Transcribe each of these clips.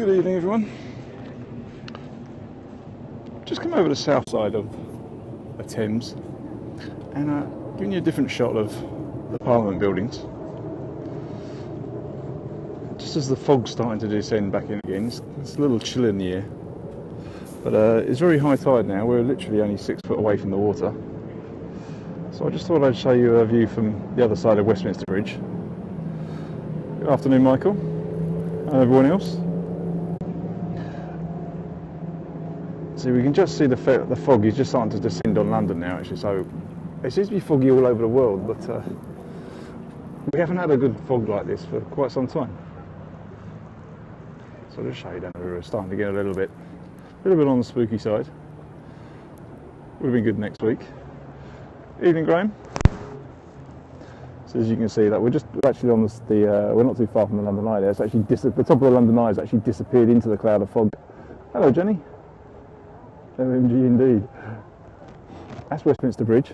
Good evening, everyone. Just come over the south side of the Thames and giving you a different shot of the Parliament buildings. Just as the fog's starting to descend back in again, it's a little chill in the air. But it's very high tide now. We're literally only 6 foot away from the water. So I just thought I'd show you a view from the other side of Westminster Bridge. Good afternoon, Michael, and everyone else. So we can just see the fog is just starting to descend on London now, actually. So it seems to be foggy all over the world, but we haven't had a good fog like this for quite some time. So I'll just show you down there. We're starting to get a little bit on the spooky side. Would have been good next week. Evening, Graham. So as you can see, that we're actually on we're not too far from the London Eye there. It's actually the top of the London Eye has actually disappeared into the cloud of fog. Hello, Jenny. OMG indeed. That's Westminster Bridge.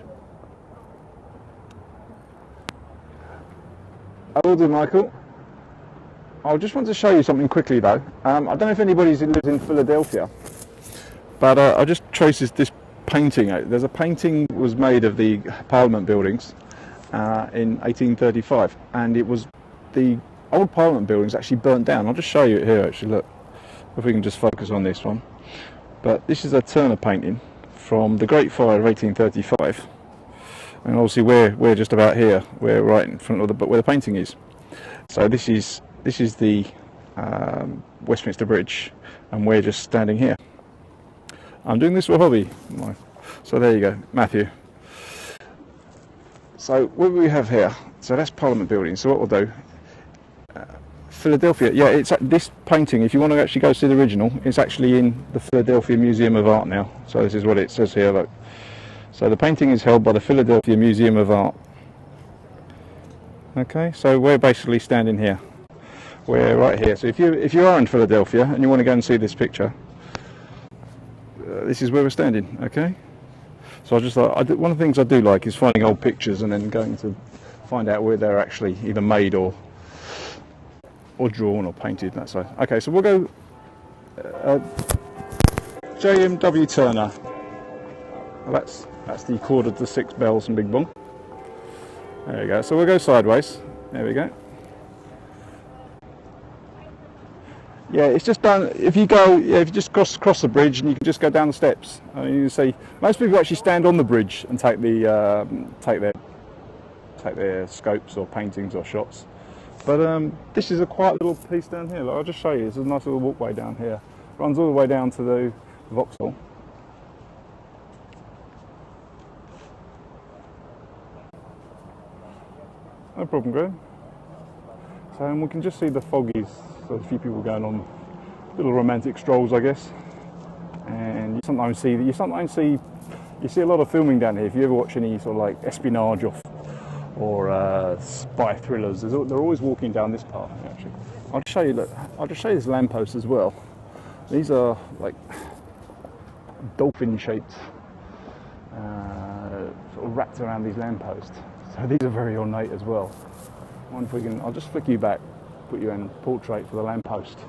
I will do, Michael. I just want to show you something quickly though. I don't know if anybody lives in Philadelphia, but I just traced this painting out. There's a painting was made of the Parliament buildings in 1835, and it was the old Parliament buildings actually burnt down. I'll just show you it here actually, look, if we can just focus on this one. But this is a Turner painting from the Great Fire of 1835, and obviously we're just about here. We're right in front of where the painting is. So this is the Westminster Bridge, and we're just standing here. I'm doing this for a hobby. So there you go, Matthew. So what we have here, so that's Parliament building. So what we'll do, Philadelphia, yeah, it's this painting, if you want to actually go see the original, it's actually in the Philadelphia Museum of Art now. So this is what it says here, look. So the painting is held by the Philadelphia Museum of Art. Okay, so we're basically standing here. We're right here. So if you are in Philadelphia and you want to go and see this picture, this is where we're standing. Okay. So I just thought, one of the things I do like is finding old pictures and then going to find out where they're actually either made or drawn or painted. That's so. Okay, so we'll go JMW Turner. Well, that's the chord of the 6 bells and Big Bong. There we go. So we'll go sideways. There we go. Yeah, it's just down. If you just cross the bridge, and you can just go down the steps. I mean, you can see most people actually stand on the bridge and take their scopes or paintings or shots. But this is a quiet little piece down here. I'll just show you. There's a nice little walkway down here. Runs all the way down to the Vauxhall. No problem, Graham. So and we can just see the foggies. So a few people going on little romantic strolls, I guess. And you sometimes see a lot of filming down here. If you ever watch any sort of like espionage or spy thrillers, they're always walking down this path. Actually, I'll just show you. Look, I'll just show you this lamppost as well. These are like dolphin-shaped, sort of wrapped around these lampposts. So these are very ornate as well. I wonder if we can. I'll just flick you back, put you in portrait for the lamppost.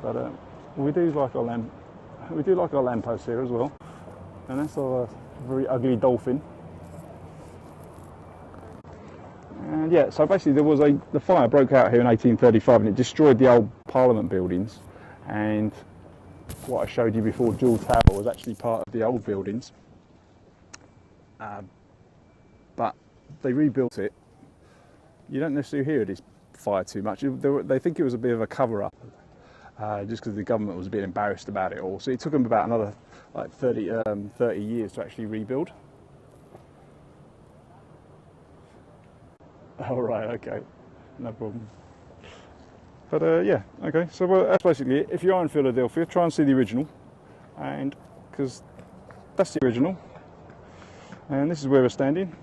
But we do like our lamppost here as well. And that's a very ugly dolphin. And yeah, so basically the fire broke out here in 1835 and it destroyed the old Parliament buildings. And what I showed you before, Jewel Tower, was actually part of the old buildings. But they rebuilt it. You don't necessarily hear this fire too much. They think it was a bit of a cover-up, just because the government was a bit embarrassed about it all. So it took them about another like 30 years to actually rebuild. Oh, right, okay, no problem. But yeah, okay, so that's basically it. If you are in Philadelphia, try and see the original, and because that's the original, and this is where we're standing,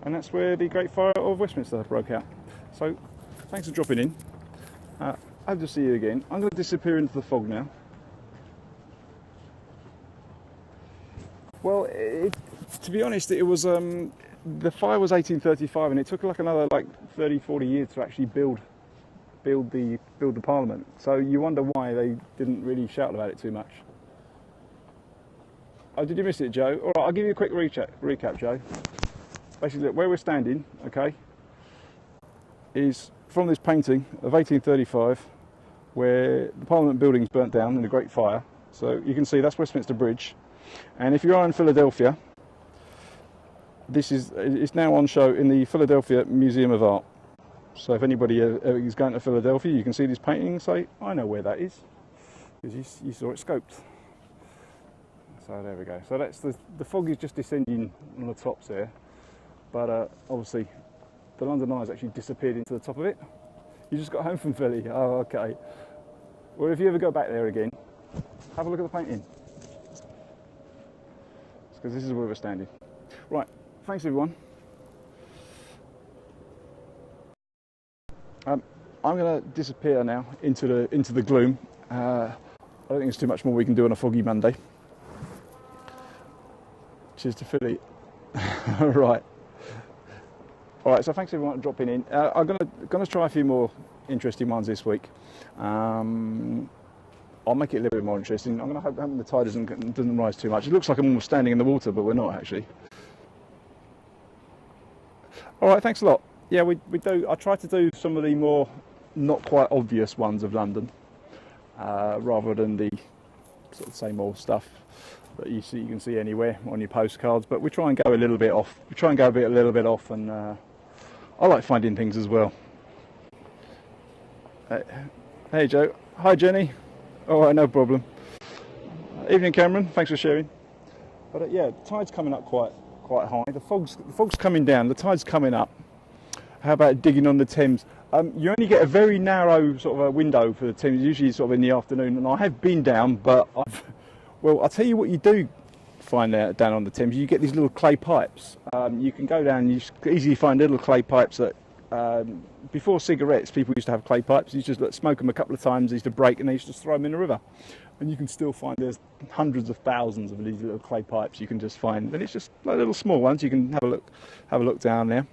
and that's where the Great Fire of Westminster broke out. So thanks for dropping in. I hope to see you again. I'm going to disappear into the fog now. Well, to be honest, it was the fire was 1835, and it took like another 30-40 years to actually build build the Parliament. So you wonder why they didn't really shout about it too much. Oh, did you miss it, Joe? All right, I'll give you a quick recap, Joe. Basically, look, where we're standing, okay, is from this painting of 1835, where the Parliament building's burnt down in the Great Fire. So you can see that's Westminster Bridge. And if you are in Philadelphia, it's now on show in the Philadelphia Museum of Art. So if anybody is going to Philadelphia, you can see this painting and say, I know where that is, because you saw it scoped. So there we go. So that's the fog is just descending on the tops there, but obviously the London Eye has actually disappeared into the top of it. You just got home from Philly. Oh, okay. Well, if you ever go back there again, have a look at the painting, because this is where we're standing. Right. Thanks, everyone. I'm going to disappear now into the gloom. I don't think there's too much more we can do on a foggy Monday. Cheers to Philly. Right. All right. So thanks everyone for dropping in. I'm gonna try a few more interesting ones this week. I'll make it a little bit more interesting. I'm gonna hope the tide doesn't rise too much. It looks like I'm almost standing in the water, but we're not actually. All right. Thanks a lot. Yeah, we do. I try to do some of the more not quite obvious ones of London, rather than the sort of same old stuff that you can see anywhere on your postcards. But we try and go a little bit off. We try and go a little bit off, and I like finding things as well. Hey Joe. Hi Jenny. All right, no problem. Evening Cameron. Thanks for sharing. But yeah, the tide's coming up quite high. The fog's coming down. The tide's coming up. How about digging on the Thames? You only get a very narrow sort of a window for the Thames, usually sort of in the afternoon. And I have been down, but I'll tell you what you do find out down on the Thames. You get these little clay pipes. You can go down and you easily find little clay pipes that, before cigarettes, people used to have clay pipes. You just smoke them a couple of times, they used to break, and they used to throw them in the river. And you can still find there's hundreds of thousands of these little clay pipes you can just find. And it's just like little small ones. You can have a look down there.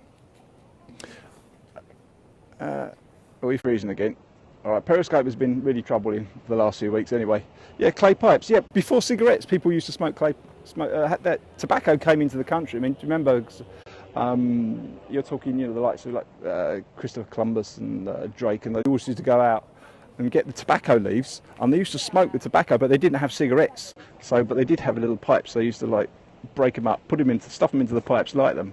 Are we freezing again? All right, Periscope has been really troubling for the last few weeks anyway. Yeah, clay pipes. Yeah, before cigarettes, people used to smoke that tobacco came into the country. I mean, do you remember, you're talking, the likes of Christopher Columbus and Drake, and they always used to go out and get the tobacco leaves, and they used to smoke the tobacco, but they didn't have cigarettes. But they did have a little pipes. So they used to break them up, stuff them into the pipes, light them.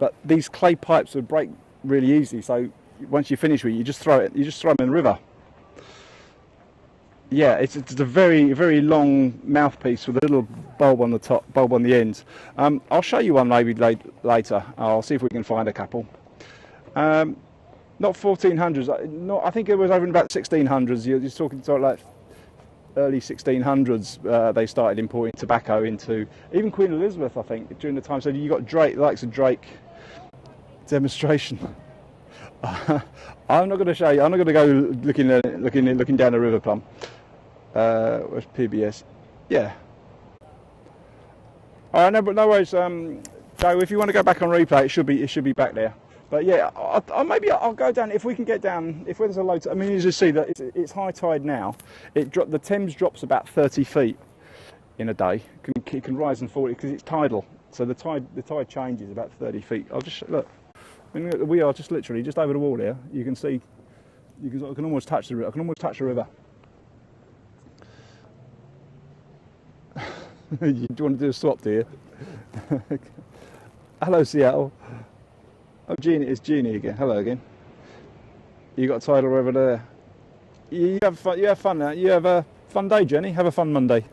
But these clay pipes would break really easily. So once you finish with it, you just throw them in the river. Yeah, it's a very, very long mouthpiece with a little bulb on the top, bulb on the end. I'll show you one maybe later. I'll see if we can find a couple. Not 1400s. I think it was over in about 1600s. You're talking sort of like early 1600s. They started importing tobacco into even Queen Elizabeth, I think, during the time. So you got Drake, the likes of Drake demonstration. I'm not going to show you. I'm not going to go looking down the River Plum. Where's PBS? Yeah. All right, no worries. Joe, if you want to go back on replay, it should be back there. But yeah, maybe I'll go down if we can get down. If there's a low, I mean, you just see that it's high tide now. The Thames drops about 30 feet in a day. It can rise and fall because it's tidal. So the tide changes about 30 feet. I'll just look. I mean, we are just literally just over the wall here. You can see. I can almost touch the river. I can almost touch the river. Do you want to do a swap, do you? Hello, Seattle. Oh, Jeannie, it's Jeannie again. Hello again. You got a tidal over there. You have fun. You have fun now. You have a fun day, Jenny. Have a fun Monday.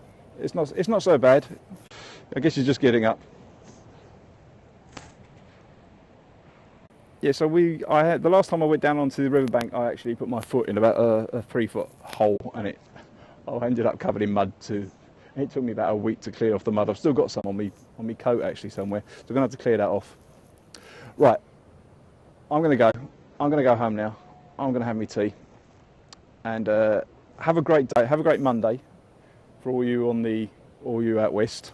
It's not so bad. I guess you're just getting up. Yeah. So the last time I went down onto the riverbank, I actually put my foot in about a 3-foot hole, and I ended up covered in mud too. It took me about a week to clear off the mud. I've still got some on my coat actually somewhere, so I'm gonna have to clear that off. Right, I'm gonna go home now. I'm gonna have my tea, and have a great day. Have a great Monday for all you out west.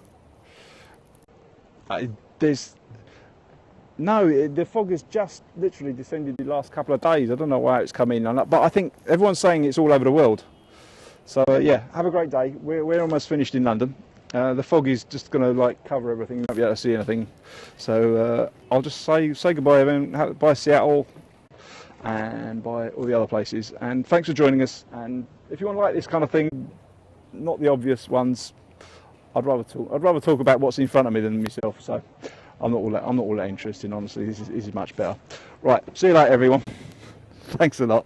No, the fog has just literally descended the last couple of days. I don't know why it's come in, but I think everyone's saying it's all over the world. So yeah, have a great day. We're almost finished in London. The fog is just going to like cover everything. You won't be able to see anything. So I'll just say goodbye, everyone. Bye Seattle, and bye all the other places. And thanks for joining us. And if you want to like this kind of thing, not the obvious ones, I'd rather talk about what's in front of me than myself. So I'm not all that interested. Honestly, this is much better. Right, see you later, everyone. Thanks a lot.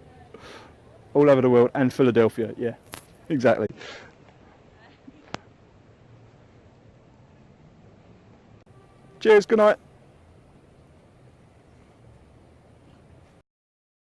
All over the world and Philadelphia. Yeah, exactly. Cheers. Good night.